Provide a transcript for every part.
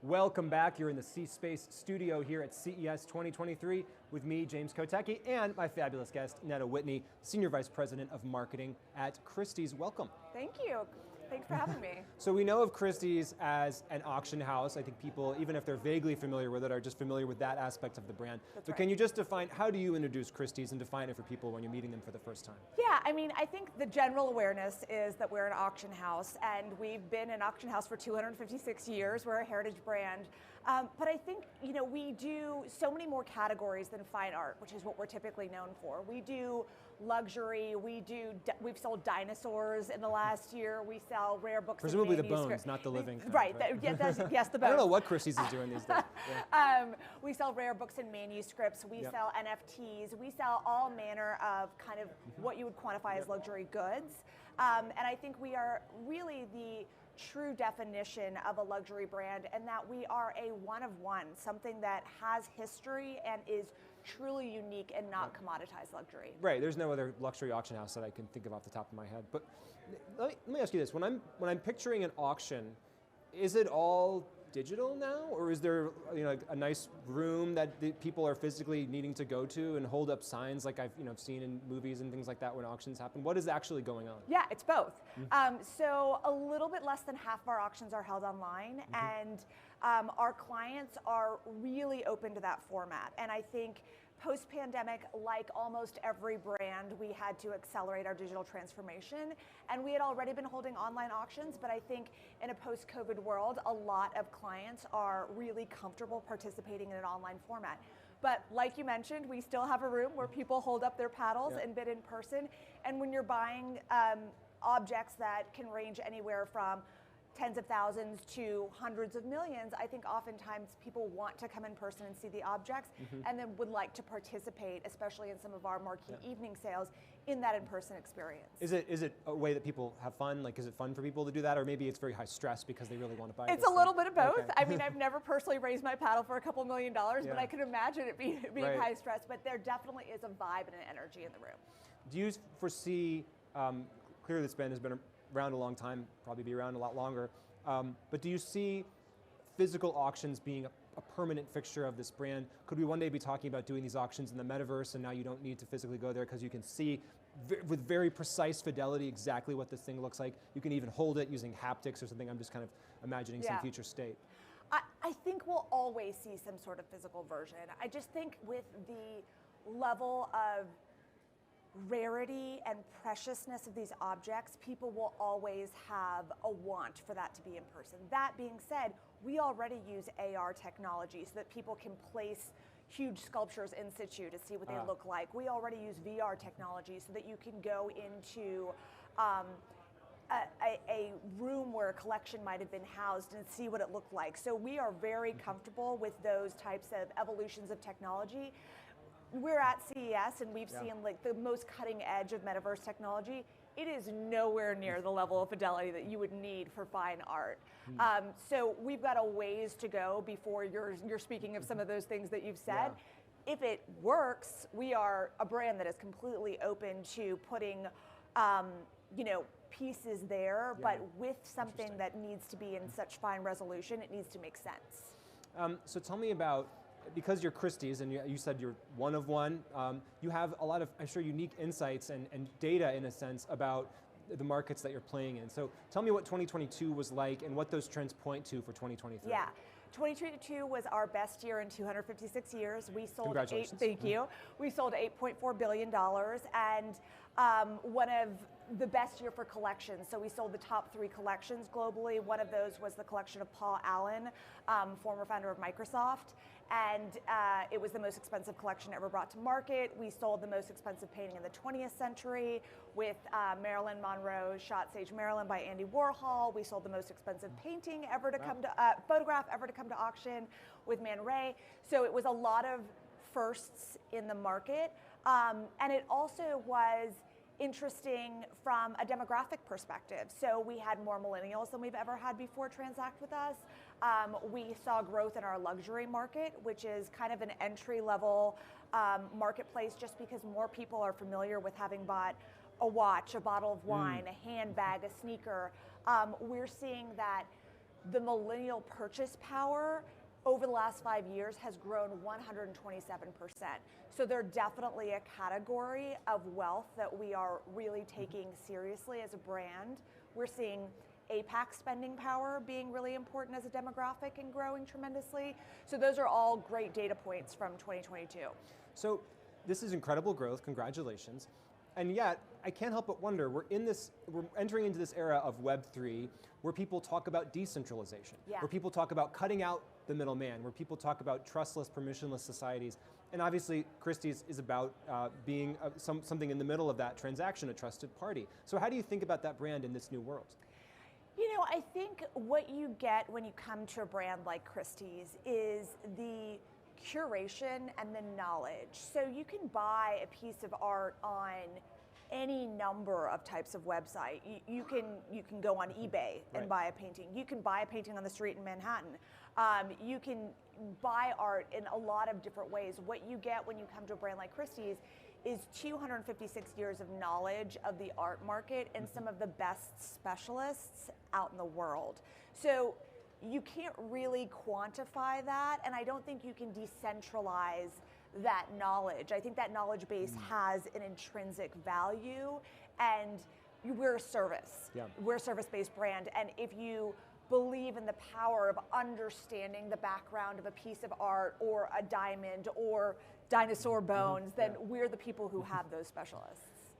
Welcome back. You're in the C Space Studio here at CES 2023 with me, James Kotecki, and my fabulous guest, Neda Whitney, Senior Vice President of Marketing at Christies. Welcome. Thank you. Thanks for having me. So we know of Christies as an auction house. I think people, even if they're vaguely familiar with it, are just familiar with that aspect of the brand. That's but right. Can you just define, how do you introduce Christies and define it for people when you're meeting them for the first time? Yeah, I mean, I think the general awareness is that we're an auction house, and we've been an auction house for 256 years. We're a heritage brand. But I think, you know, we do so many more categories than fine art, which is what we're typically known for. We do luxury, we've sold dinosaurs in the last year, we sell rare books. Presumably the bones, not the living kind, right, right? Yes, the bones. I don't know what Christies is doing these days. Yeah. We sell rare books and manuscripts, we Yep. sell NFTs, we sell all manner of kind of what you would quantify as luxury goods. And I think we are really the true definition of a luxury brand, and that we are a one of one, something that has history and is truly unique and not commoditized luxury. Right, there's no other luxury auction house that I can think of off the top of my head. But let me ask you this, when I'm picturing an auction, is it all digital now? Or is there, you know, like a nice room that the people are physically needing to go to and hold up signs like I've seen in movies and things like that when auctions happen? What is actually going on? Yeah, it's both. So a little bit less than half of our auctions are held online, and our clients are really open to that format. And I think post-pandemic, like almost every brand, we had to accelerate our digital transformation. And we had already been holding online auctions, but I think in a post-COVID world, a lot of clients are really comfortable participating in an online format. But like you mentioned, we still have a room where people hold up their paddles and bid in person. And when you're buying objects that can range anywhere from tens of thousands to hundreds of millions, I think oftentimes people want to come in person and see the objects and then would like to participate, especially in some of our marquee evening sales, in that in-person experience. Is it a way that people have fun? Like, is it fun for people to do that? Or maybe it's very high stress because they really want to buy it? It's a little bit of both. Okay. I mean, I've never personally raised my paddle for a couple $1 million, but I can imagine it being high stress, but there definitely is a vibe and an energy in the room. Do you foresee, clearly this band has been around a long time, probably be around a lot longer, but do you see physical auctions being a permanent fixture of this brand? Could we one day be talking about doing these auctions in the metaverse and now you don't need to physically go there because you can see with very precise fidelity exactly what this thing looks like? You can even hold it using haptics or something. I'm just kind of imagining some future state. I think we'll always see some sort of physical version. I just think with the level of rarity and preciousness of these objects, people will always have a want for that to be in person. That being said, we already use AR technology so that people can place huge sculptures in situ to see what they look like. We already use VR technology so that you can go into a room where a collection might have been housed and see what it looked like. So we are very comfortable with those types of evolutions of technology. We're at CES and we've seen like the most cutting edge of metaverse technology. It is nowhere near the level of fidelity that you would need for fine art. So we've got a ways to go before you're speaking of some of those things that you've said. If it works, we are a brand that is completely open to putting pieces there, but with something that needs to be in such fine resolution, it needs to make sense. So tell me about, because you're Christies and you said you're one of one, you have a lot of, I'm sure, unique insights and data in a sense about the markets that you're playing in. So tell me what 2022 was like and what those trends point to for 2023. Yeah. 2022 was our best year in 256 years. We sold Congratulations. Thank you. We sold $8.4 billion and one of the best year for collections. So we sold the top 3 collections globally. One of those was the collection of Paul Allen, former founder of Microsoft. And it was the most expensive collection ever brought to market. We sold the most expensive painting in the 20th century with Marilyn Monroe's Shot Sage Marilyn by Andy Warhol. We sold the most expensive painting ever to come to, photograph ever to come to auction with Man Ray. So it was a lot of firsts in the market. And it also was interesting from a demographic perspective. So we had more millennials than we've ever had before transact with us. We saw growth in our luxury market, which is kind of an entry-level marketplace just because more people are familiar with having bought a watch, a bottle of wine, a handbag, a sneaker. We're seeing that the millennial purchase power over the last 5 years has grown 127%. So they're definitely a category of wealth that we are really taking seriously as a brand. We're seeing APAC spending power being really important as a demographic and growing tremendously. So those are all great data points from 2022. So this is incredible growth, congratulations. And yet, I can't help but wonder, we're entering into this era of Web3 where people talk about decentralization, where people talk about cutting out the middleman, where people talk about trustless, permissionless societies. And obviously, Christies is about being something in the middle of that transaction, a trusted party. So how do you think about that brand in this new world? You know, I think what you get when you come to a brand like Christies is the curation and the knowledge. So you can buy a piece of art on any number of types of website. You can go on eBay and buy a painting. You can buy a painting on the street in Manhattan. You can buy art in a lot of different ways. What you get when you come to a brand like Christies is 256 years of knowledge of the art market and some of the best specialists out in the world. So you can't really quantify that, and I don't think you can decentralize that knowledge. I think that knowledge base has an intrinsic value, and we're a service. We're a service-based brand, and if you believe in the power of understanding the background of a piece of art or a diamond or dinosaur bones, then we're the people who have those specialists.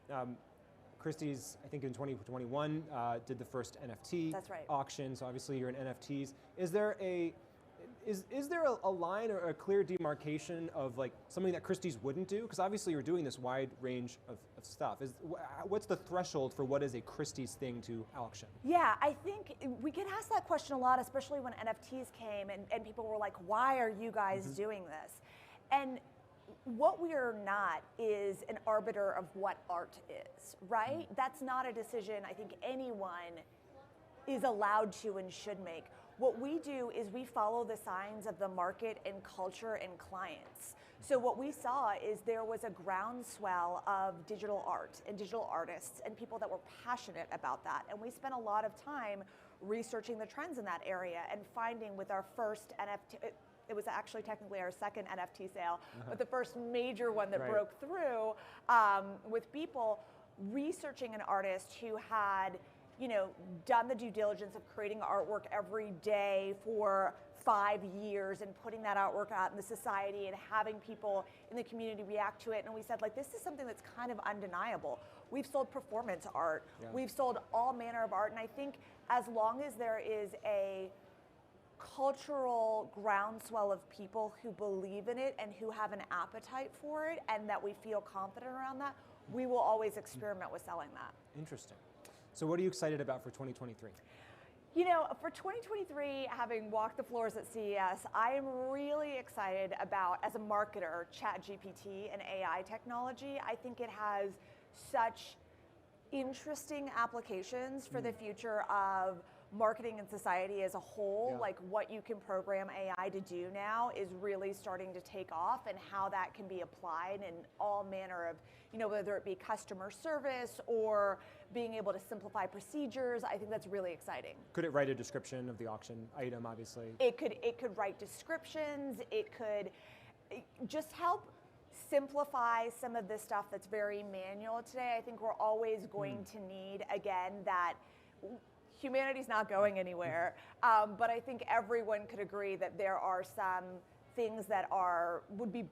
Christies, I think in 2021, did the first NFT auction, so obviously you're in NFTs. Is there a line or a clear demarcation of like something that Christies wouldn't do? Because obviously you're doing this wide range of stuff. What's the threshold for what is a Christies thing to auction? Yeah, I think we get asked that question a lot, especially when NFTs came and people were like, why are you guys doing this? And what we are not is an arbiter of what art is, right? That's not a decision I think anyone is allowed to and should make. What we do is we follow the signs of the market and culture and clients. So what we saw is there was a groundswell of digital art and digital artists and people that were passionate about that. And we spent a lot of time researching the trends in that area and finding with our first NFT, it was actually technically our second NFT sale, but the first major one that broke through with people researching an artist who had, you know, done the due diligence of creating artwork every day for 5 years and putting that artwork out in the society and having people in the community react to it. And we said, like, this is something that's kind of undeniable. We've sold performance art. We've sold all manner of art. And I think as long as there is a cultural groundswell of people who believe in it and who have an appetite for it and that we feel confident around that, we will always experiment with selling that. Interesting. So what are you excited about for 2023? You know, for 2023, having walked the floors at CES, I am really excited about, as a marketer, ChatGPT and AI technology. I think it has such interesting applications for the future of marketing and society as a whole. Like what you can program AI to do now is really starting to take off, and how that can be applied in all manner of, you know, whether it be customer service or being able to simplify procedures. I think that's really exciting. Could it write a description of the auction item, obviously? It could write descriptions. It could just help simplify some of the stuff that's very manual today. I think we're always going to need, again, that humanity's not going anywhere, but I think everyone could agree that there are some things that would be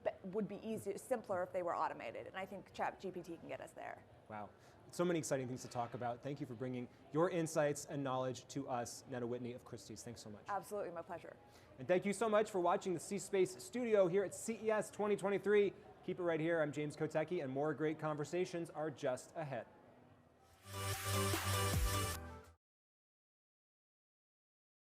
easier, simpler if they were automated, and I think ChatGPT can get us there. Wow, so many exciting things to talk about. Thank you for bringing your insights and knowledge to us, Neda Whitney of Christies. Thanks so much. Absolutely, my pleasure. And thank you so much for watching the C Space Studio here at CES 2023. Keep it right here. I'm James Kotecki, and more great conversations are just ahead.